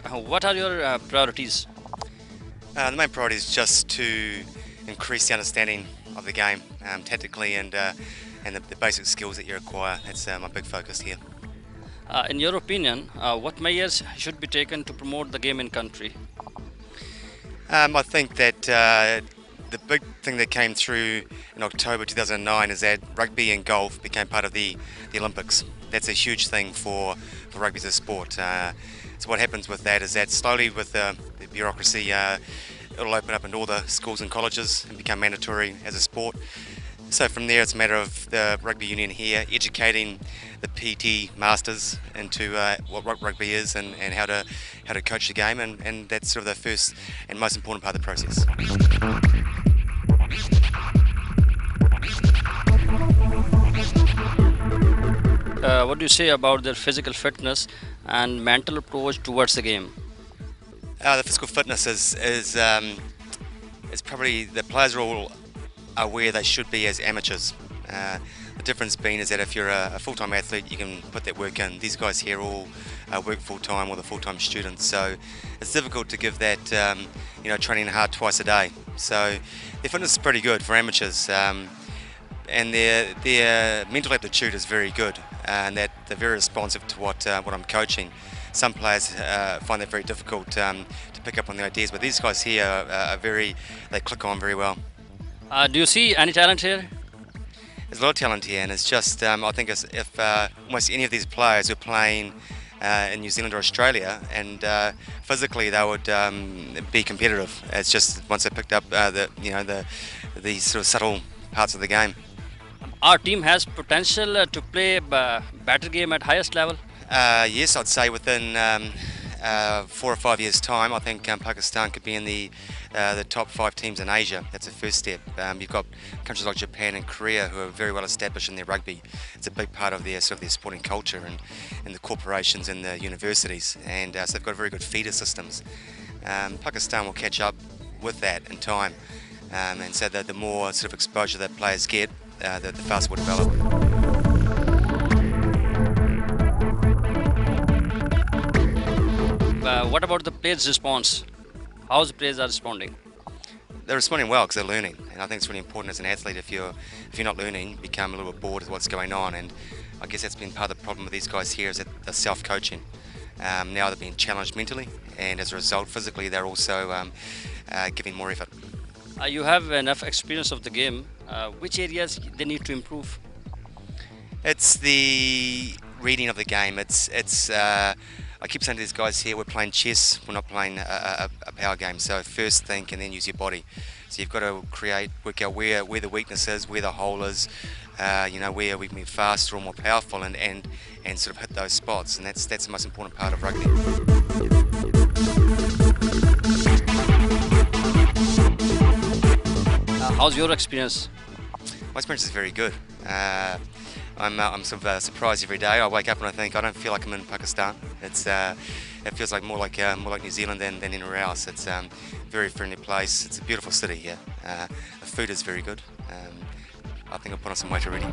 look, what are your priorities? The main priority is just to increase the understanding of the game tactically and the basic skills that you acquire. That's my big focus here. In your opinion, what measures should be taken to promote the game in country? I think that the big thing that came through in October 2009 is that rugby and golf became part of the Olympics. That's a huge thing for rugby as a sport. So what happens with that is that slowly with the bureaucracy, it'll open up into all the schools and colleges and become mandatory as a sport. So from there, it's a matter of the rugby union here educating the PT masters into what rugby is and how to coach the game, and that's sort of the first and most important part of the process. What do you say about their physical fitness and mental approach towards the game? The physical fitness is probably the players are where they should be as amateurs. The difference being is that if you're a full-time athlete, you can put that work in. These guys here all work full-time or the full-time students, so it's difficult to give that training hard twice a day. So their fitness is pretty good for amateurs, and their mental aptitude is very good, and that they're very responsive to what I'm coaching. Some players find that very difficult to pick up on the ideas, but these guys here they click on very well. Do you see any talent here? There's a lot of talent here, and it's just I think if almost any of these players were playing in New Zealand or Australia, and physically they would be competitive. It's just once they picked up the sort of subtle parts of the game. Our team has potential to play a better game at highest level. Yes, I'd say within 4 or 5 years' time, I think Pakistan could be in the top 5 teams in Asia. That's the first step. You've got countries like Japan and Korea who are very well established in their rugby. It's a big part of their sporting culture and the corporations and the universities, and so they've got very good feeder systems. Pakistan will catch up with that in time, and so the more sort of exposure that players get, the faster we'll develop. What about the players' response? How the players are responding? They're responding well because they're learning, and I think it's really important as an athlete. If you're not learning, you become a little bit bored with what's going on, and I guess that's been part of the problem with these guys here is that they're self-coaching. Now they're being challenged mentally, and as a result, physically, they're also giving more effort. You have enough experience of the game. Which areas they need to improve? It's the reading of the game. I keep saying to these guys here, we're playing chess, we're not playing a power game. So first think and then use your body. So you've got to work out where the weakness is, where the hole is, where we can be faster or more powerful, and sort of hit those spots. And that's the most important part of rugby. How's your experience? My experience is very good. I'm sort of surprised every day. I wake up and I think I don't feel like I'm in Pakistan. It feels like more like New Zealand than anywhere else. It's a very friendly place. It's a beautiful city here. The food is very good. I think I'll put on some weight already.